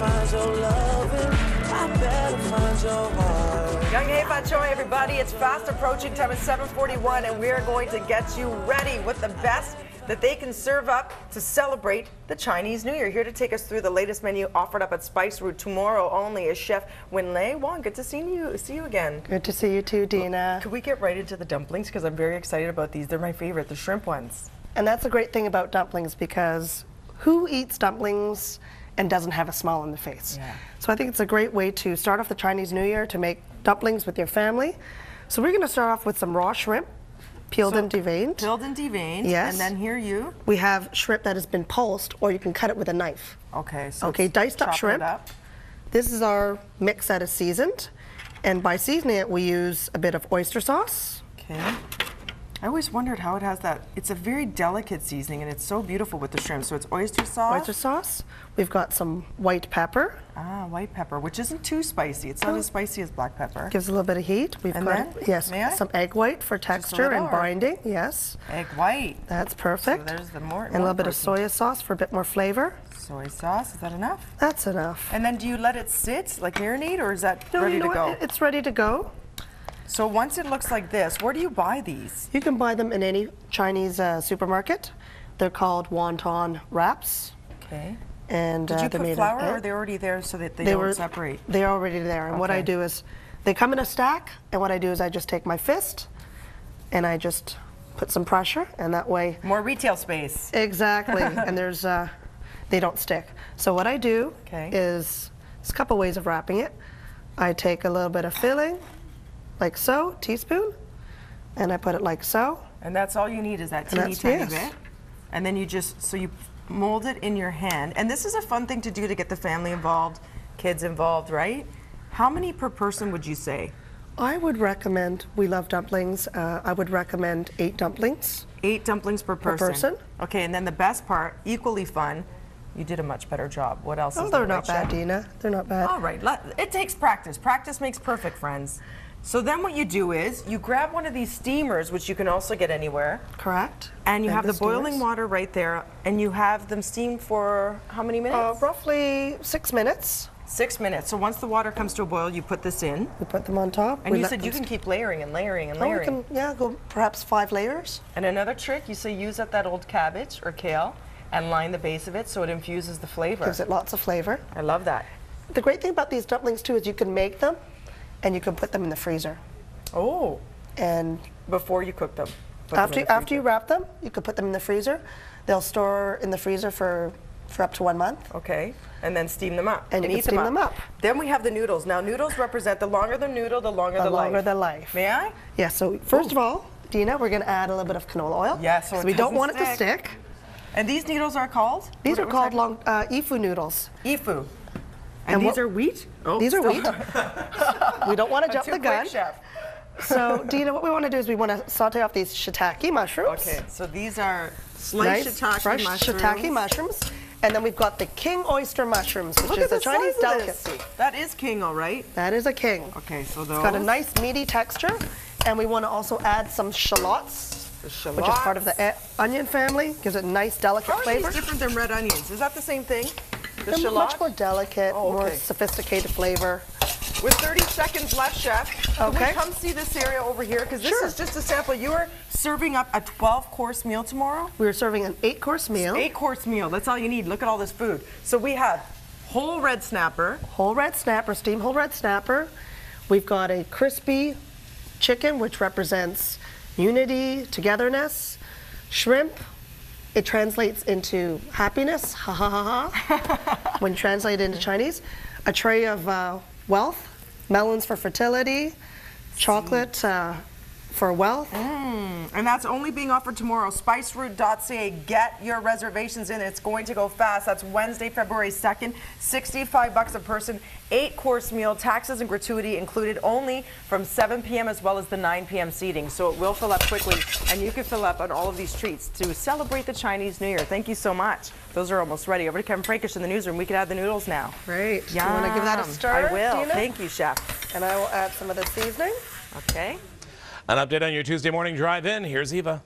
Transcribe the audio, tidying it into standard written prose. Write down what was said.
find your loving. I better find your heart. Young Hey Fat Show, everybody. It's fast approaching time. It's 7:41, and we are going to get you ready with the best that they can serve up to celebrate the Chinese New Year. Here to take us through the latest menu offered up at Spice Route tomorrow only is Chef Winlei. Wong, good to see you again. Good to see you too, Dina. Could we get right into the dumplings? Because I'm very excited about these. They're my favorite, the shrimp ones. And that's a great thing about dumplings, because who eats dumplings and doesn't have a smile on the face? Yeah. So I think it's a great way to start off the Chinese New Year, to make dumplings with your family. So we're going to start off with some raw shrimp, peeled and deveined. Peeled and deveined. Yes. And then here we have shrimp that has been pulsed, or you can cut it with a knife. Okay. So okay, diced up shrimp. This is our mix that is seasoned, and by seasoning it, we use a bit of oyster sauce. Okay. I always wondered how it has that. It's a very delicate seasoning, and it's so beautiful with the shrimp. So it's oyster sauce. Oyster sauce. We've got some white pepper. Ah, white pepper, which isn't too spicy. It's not as spicy as black pepper. Gives a little bit of heat. We've got some egg white for texture and binding. Yes. Egg white. That's perfect. So there's the more. And a little bit of soy sauce for a bit more flavor. Soy sauce. Is that enough? That's enough. And then do you let it sit, like marinate, or is that ready to go? It's ready to go. So once it looks like this, where do you buy these? You can buy them in any Chinese supermarket. They're called wonton wraps. Okay. And did you put flour, or are they already there so that they don't separate? They're already there. And what I do is, they come in a stack, and what I do is I just take my fist and I just put some pressure, and that way... More retail space. Exactly. And there's, they don't stick. So what I do is, there's a couple ways of wrapping it. I take a little bit of filling, like so, teaspoon, and I put it like so. And that's all you need, is that teeny tiny bit. And then you just, so you mold it in your hand. And this is a fun thing to do to get the family involved, kids involved, right? How many per person would you say? I would recommend, we love dumplings, I would recommend 8 dumplings. 8 dumplings per person? Okay, and then the best part, equally fun, you did a much better job. What else is there? They're not bad, Dina. They're not bad. All right, it takes practice. Practice makes perfect, friends. So then what you do is, you grab one of these steamers, which you can also get anywhere. Correct. And you have the boiling water right there, and you have them steam for how many minutes? Roughly 6 minutes. 6 minutes. So once the water comes to a boil, you put this in. We put them on top. And you said you can keep layering and layering and layering. Oh, we can, go perhaps 5 layers. And another trick, you say use up that old cabbage or kale and line the base of it so it infuses the flavor. Gives it lots of flavor. I love that. The great thing about these dumplings too is you can make them and you can put them in the freezer. Oh. And before you cook them? After you wrap them, you can put them in the freezer. They'll store in the freezer for up to 1 month. Okay. And then steam them up. And you can steam them up. Then we have the noodles. Now noodles represent the longer the noodle, the longer the life. The longer the life. May I? Yeah, so first of all, Dina, we're going to add a little bit of canola oil. Yeah, so we don't want it to stick. And these noodles are called? These are called ifu noodles. Ifu. And these are wheat? Oh, these are wheat. We don't want to jump the gun. Chef. So, Dina, what we want to do is we want to saute off these shiitake mushrooms. Okay, so these are sliced fresh shiitake mushrooms. And then we've got the king oyster mushrooms, which is a Chinese delicacy. That is king, all right? That is a king. Okay, so those. It's got a nice meaty texture. And we want to also add some shallots, which is part of the onion family. Gives it a nice, delicate flavor. How are these different than red onions? Is that the same thing? They're much more delicate, more sophisticated flavor. With 30 seconds left, Chef, can we come see this area over here? Because this is just a sample. You are serving up a 12-course meal tomorrow? We're serving an 8-course meal. 8-course meal. That's all you need. Look at all this food. So we have whole red snapper. Whole red snapper, steamed whole red snapper. We've got a crispy chicken, which represents unity, togetherness. Shrimp. It translates into happiness, ha ha ha ha, when translated into Chinese. A tray of wealth, melons for fertility, chocolate for wealth. And that's only being offered tomorrow. Spiceroute.ca. Get your reservations in. It's going to go fast. That's Wednesday, February 2nd. $65 a person, 8-course meal, taxes and gratuity included, only from 7 p.m. as well as the 9 p.m. seating. So it will fill up quickly, and you can fill up on all of these treats to celebrate the Chinese New Year. Thank you so much. Those are almost ready. Over to Kevin Frankish in the newsroom. We can add the noodles now. Great. Yum. You want to give that a stir? I will. Dina? Thank you, Chef. And I will add some of the seasoning. Okay. An update on your Tuesday morning drive-in. Here's Eva.